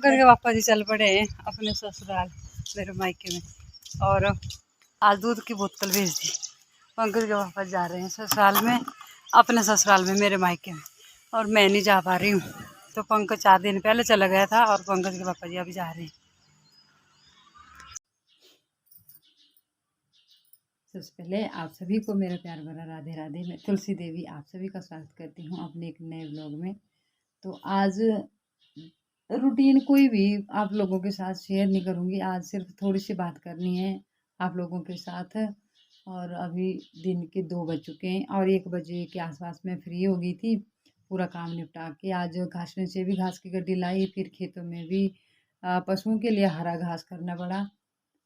पंकज के पापा जी चल पड़े हैं अपने ससुराल मेरे मायके में, और आज दूध की बोतल भेज दी। पंकज के पापा जा रहे हैं ससुराल में, अपने ससुराल में मेरे मायके में, और मैं नहीं जा पा रही हूँ। तो पंकज 4 दिन पहले चला गया था और पंकज के पापा जी अभी जा रहे हैं। सबसे पहले आप सभी को मेरा प्यार भरा राधे राधे। मैं तुलसी देवी आप सभी का स्वागत करती हूँ अपने एक नए ब्लॉग में। तो आज रूटीन कोई भी आप लोगों के साथ शेयर नहीं करूँगी। आज सिर्फ थोड़ी सी बात करनी है आप लोगों के साथ। और अभी दिन के 2 बज चुके हैं और 1 बजे के आसपास मैं फ्री हो गई थी पूरा काम निपटा के। आज घासने से भी घास की गड्डी लाई, फिर खेतों में भी पशुओं के लिए हरा घास करना पड़ा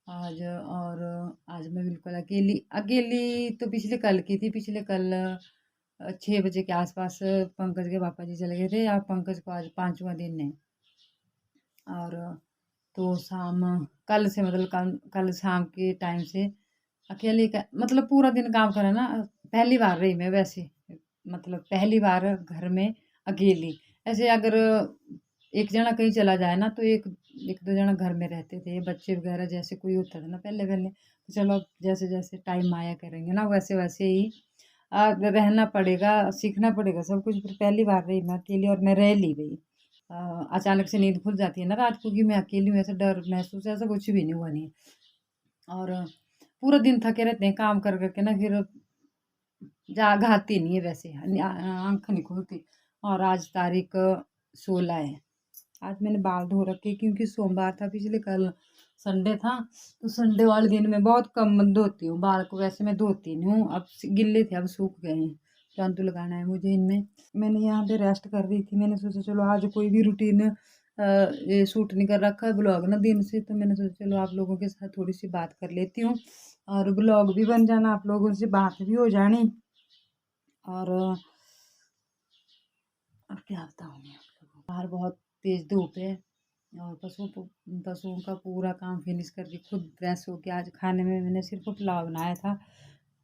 आज। और आज मैं बिल्कुल अकेली अकेली तो पिछले कल की थी। पिछले कल 6 बजे के आसपास पंकज के पापा जी चले गए थे। और पंकज को आज 5वां दिन है। और तो शाम कल से मतलब कल शाम के टाइम से अकेले का मतलब पूरा दिन काम करा ना। पहली बार रही मैं वैसे, मतलब पहली बार घर में अकेली। ऐसे अगर एक जना कहीं चला जाए ना तो एक एक दो जना घर में रहते थे, बच्चे वगैरह जैसे कोई होता था ना पहले पहले। तो चलो जैसे जैसे टाइम आया करेंगे ना वैसे वैसे ही रहना पड़ेगा, सीखना पड़ेगा सब कुछ। पर पहली बार रही मैं अकेली और मैं रह ली गई। अचानक से नींद खुल जाती है ना रात को कि मैं अकेली हूँ, ऐसा डर महसूस ऐसा कुछ भी नहीं हुआ नहीं। और पूरा दिन थके रहते हैं काम कर करके ना, फिर जाग आती नहीं है वैसे, आँख नहीं खुलती। और आज तारीख 16 है। आज मैंने बाल धो रखे क्योंकि सोमवार था, पिछले कल संडे था। तो संडे वाले दिन मैं बहुत कम धोती हूँ बाल को, वैसे मैं धोती नहीं हूँ। अब गिल्ले थे अब सूख गए हैं, तंतु लगाना है मुझे इनमें। मैंने यहाँ पे रेस्ट कर रही थी, मैंने सोचा चलो आज कोई भी रूटीन ये शूट नहीं कर रखा है ब्लॉग ना दिन से। तो मैंने सोचा चलो आप लोगों के साथ थोड़ी सी बात कर लेती हूँ और ब्लॉग भी बन जाना, आप लोगों से बात भी हो जानी। और अब क्या बताऊँ मैं आप लोगों को, बाहर बहुत तेज़ धूप है। और पशुओं का पूरा काम फिनिश करके खुद फ्रेश होके आज खाने में मैंने सिर्फ पुलाव बनाया था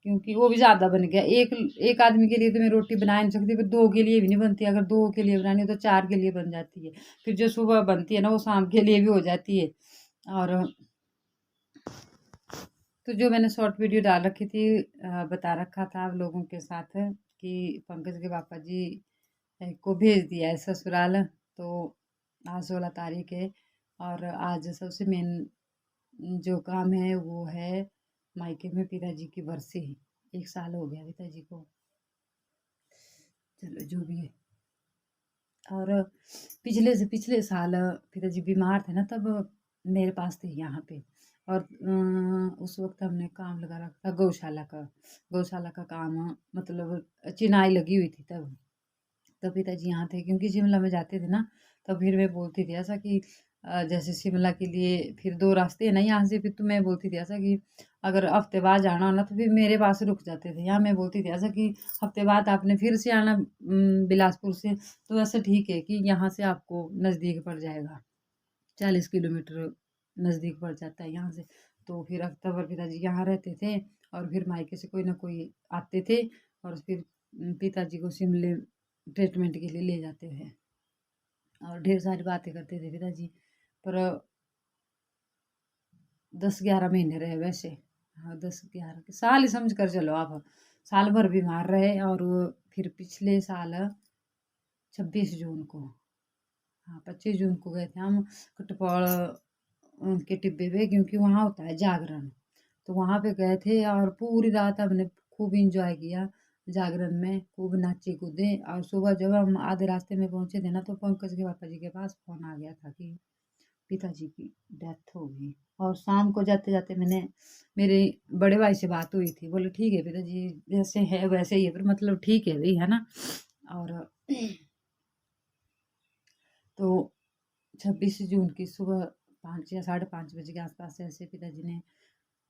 क्योंकि वो भी ज़्यादा बन गया। एक आदमी के लिए तो मैं रोटी बना नहीं सकती, पर 2 के लिए भी नहीं बनती। अगर 2 के लिए बनानी है तो 4 के लिए बन जाती है। फिर जो सुबह बनती है ना वो शाम के लिए भी हो जाती है। और तो जो मैंने शॉर्ट वीडियो डाल रखी थी, बता रखा था आप लोगों के साथ कि पंकज के पापा जी को भेज दिया है ससुराल। तो आज 16 तारीख है और आज सबसे मेन जो काम है वो है मायके में पिताजी की बरसी। 1 साल हो गया पिताजी को, चलो जो भी है। और पिछले साल पिताजी बीमार थे ना, तब मेरे पास थे यहाँ पे। और उस वक्त हमने काम लगा रखा था गौशाला का काम, मतलब चिनाई लगी हुई थी तब पिताजी यहाँ थे क्योंकि शिमला में जाते थे ना। तब फिर मैं बोलती थी ऐसा कि जैसे शिमला के लिए फिर 2 रास्ते हैं ना यहाँ से। फिर तो मैं बोलती थी ऐसा कि अगर हफ्ते बाद जाना हो ना तो फिर मेरे पास रुक जाते थे। यहाँ मैं बोलती थी ऐसा कि हफ्ते बाद आपने फिर से आना बिलासपुर से, तो ऐसा ठीक है कि यहाँ से आपको नज़दीक पड़ जाएगा, 40 किलोमीटर नज़दीक पड़ जाता है यहाँ से। तो फिर हफ्ता भर पिताजी यहाँ रहते थे और फिर मायके से कोई ना कोई आते थे और फिर पिताजी को शिमले ट्रीटमेंट के लिए ले जाते थे। और ढेर सारी बातें करते थे पिताजी। पर 10-11 महीने रहे वैसे। हाँ 10-11 साल ही समझ कर चलो आप, साल भर बीमार रहे। और वो फिर पिछले साल 26 जून को, हाँ 25 जून को गए थे हम कटपौड़ के टिब्बे पे, क्योंकि वहाँ होता है जागरण। तो वहाँ पे गए थे और पूरी रात हमने खूब इंजॉय किया जागरण में, खूब नाचे कूदे। और सुबह जब हम आधे रास्ते में पहुँचे थे ना तो पंकज के पापा जी के पास फ़ोन आ गया था कि पिताजी की डेथ हो गई। और शाम को जाते जाते मेरे बड़े भाई से बात हुई थी, बोले ठीक है पिताजी जैसे है वैसे ही है, पर मतलब ठीक है भाई, है ना। और तो 26 जून की सुबह 5 या 5:30 बजे के आसपास ऐसे पिताजी ने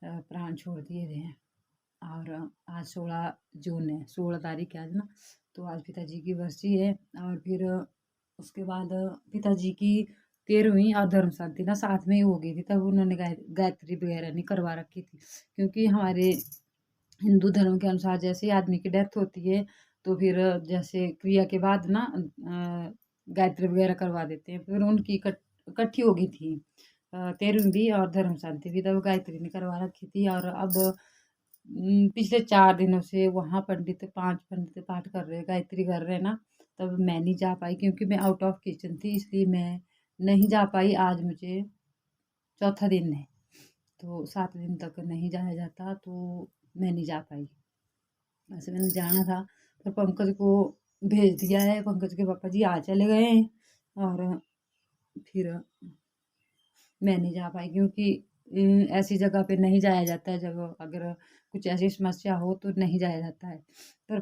प्राण छोड़ दिए थे। और आज 16 जून है, 16 तारीख है आज ना। तो आज पिताजी की बरसी है। और फिर उसके बाद पिताजी की 13वीं और धर्म शांति ना साथ में ही हो गई थी। तब उन्होंने गायत्री वगैरह नहीं करवा रखी थी, क्योंकि हमारे हिंदू धर्म के अनुसार जैसे ही आदमी की डेथ होती है तो फिर जैसे क्रिया के बाद ना गायत्री वगैरह करवा देते हैं। फिर उनकी इकट्ठी हो गई थी, 13वीं भी और धर्म शांति भी, तब गायत्री ने करवा रखी थी। और अब पिछले 4 दिनों से वहाँ पंडित 5 पंडित पाठ कर रहे, गायत्री कर रहे ना, तब मैं नहीं जा पाई क्योंकि मैं आउट ऑफ किचन थी, इसलिए मैं नहीं जा पाई। आज मुझे चौथा दिन है, तो 7 दिन तक नहीं जाया जाता, तो मैं नहीं जा पाई। वैसे मैंने जाना था, पर पंकज को भेज दिया है, पंकज के पापा जी आज चले गए हैं, और फिर मैं नहीं जा पाई क्योंकि ऐसी जगह पे नहीं जाया जाता है, जब अगर कुछ ऐसी समस्या हो तो नहीं जाया जाता है। पर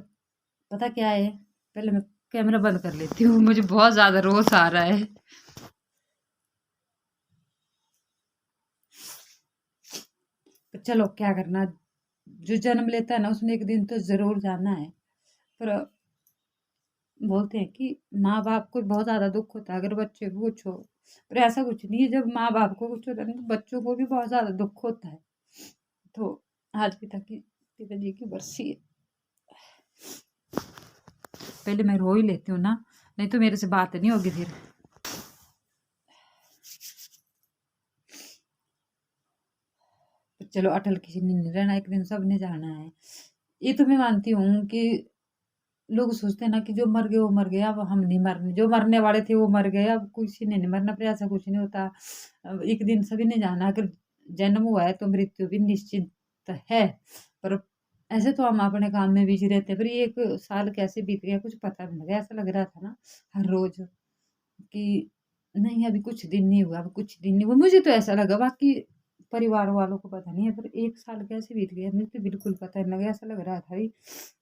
पता क्या है, पहले मैं कैमरा बंद कर लेती हूँ, मुझे बहुत ज़्यादा रोष आ रहा है। तो चलो क्या करना, जो जन्म लेता है ना उसने एक दिन तो ज़रूर जाना है। पर बोलते हैं कि माँ बाप को बहुत ज़्यादा दुख होता है अगर बच्चे को कुछ हो, पर ऐसा कुछ नहीं है। जब माँ बाप को कुछ होता है तो बच्चों को भी बहुत ज़्यादा दुख होता है। तो आज पिताजी की बरसी है, पहले मैं रो ही लेती हूँ ना, नहीं तो मेरे से बात नहीं होगी फिर। तो चलो अटल किसी ने नहीं रहना, एक दिन सबने जाना है। ये तो मैं मानती हूँ कि लोग सोचते हैं ना कि जो मर गए वो मर गए, अब हम नहीं मरने, जो मरने वाले थे वो मर गए, अब किसी ने नहीं मरना, पर ऐसा कुछ नहीं होता। अब एक दिन सभी ने जाना, अगर जन्म हुआ है तो मृत्यु भी निश्चित है। पर ऐसे तो हम अपने काम में बिजी रहते हैं, पर ये 1 साल कैसे बीत गया कुछ पता भी नहीं लगा। ऐसा लग रहा था ना हर रोज कि नहीं अभी कुछ दिन नहीं हुआ, अभी कुछ दिन नहीं हुआ, मुझे तो ऐसा लगा। बाकी परिवार वालों को पता नहीं है, पर 1 साल कैसे बीत गया मुझे तो बिल्कुल पता नहीं लगा। ऐसा लग रहा था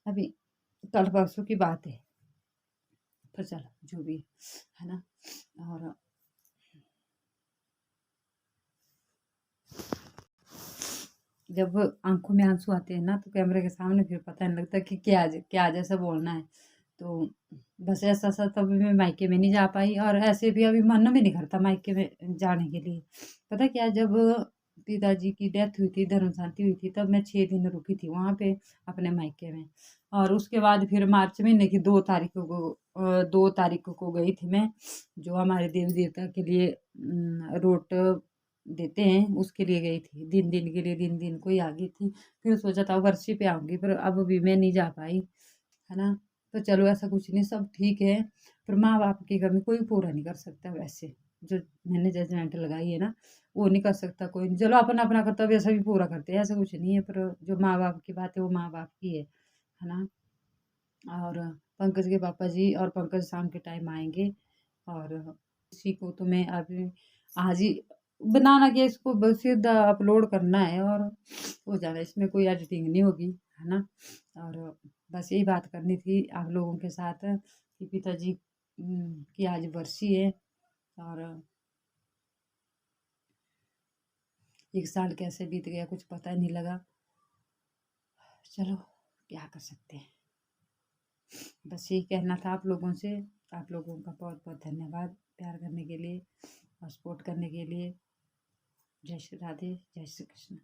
अभी कल परसों की बात है। पर चलो जो भी है ना। और जब आंखों में आंसू आते हैं ना तो कैमरे के सामने फिर पता नहीं लगता कि क्या जैसा बोलना है। तो बस ऐसा सा तब मैं मायके में नहीं जा पाई, और ऐसे भी अभी मन भी नहीं करता मायके में जाने के लिए। पता क्या, जब पिताजी की डेथ हुई थी, धर्म शांति हुई थी, तब मैं 6 दिन रुकी थी वहाँ पे अपने मायके में। और उसके बाद फिर मार्च महीने की 2 तारीख को गई थी मैं, जो हमारे देवी देवता के लिए रोट देते हैं उसके लिए गई थी, दिन के लिए, दिन को ही आ गई थी। फिर सोचा था वर्षी पे आऊँगी, पर अब भी मैं नहीं जा पाई, है ना। तो चलो ऐसा कुछ नहीं, सब ठीक है। पर माँ-बाप की कमी कोई पूरा नहीं कर सकता वैसे, जो मैंने जजमेंट लगाई है ना, वो नहीं कर सकता कोई नहीं। चलो अपना-अपना कर्तव्य सभी पूरा करते हैं, ऐसा कुछ नहीं है, पर जो माँ-बाप की बात है वो माँ-बाप की है ना। और पंकज के पापा जी और पंकज शाम के टाइम आएँगे, और इसी को तो मैं अभी आज ही बनाना क्या, इसको बस सीधा अपलोड करना है और हो जाना, इसमें कोई एडिटिंग नहीं होगी, है ना। और बस यही बात करनी थी आप लोगों के साथ कि पिताजी की आज बरसी है, और 1 साल कैसे बीत गया कुछ पता ही नहीं लगा। चलो क्या कर सकते हैं, बस यही कहना था आप लोगों से। आप लोगों का बहुत बहुत धन्यवाद प्यार करने के लिए और सपोर्ट करने के लिए। जय श्री राधे, जय श्री कृष्ण।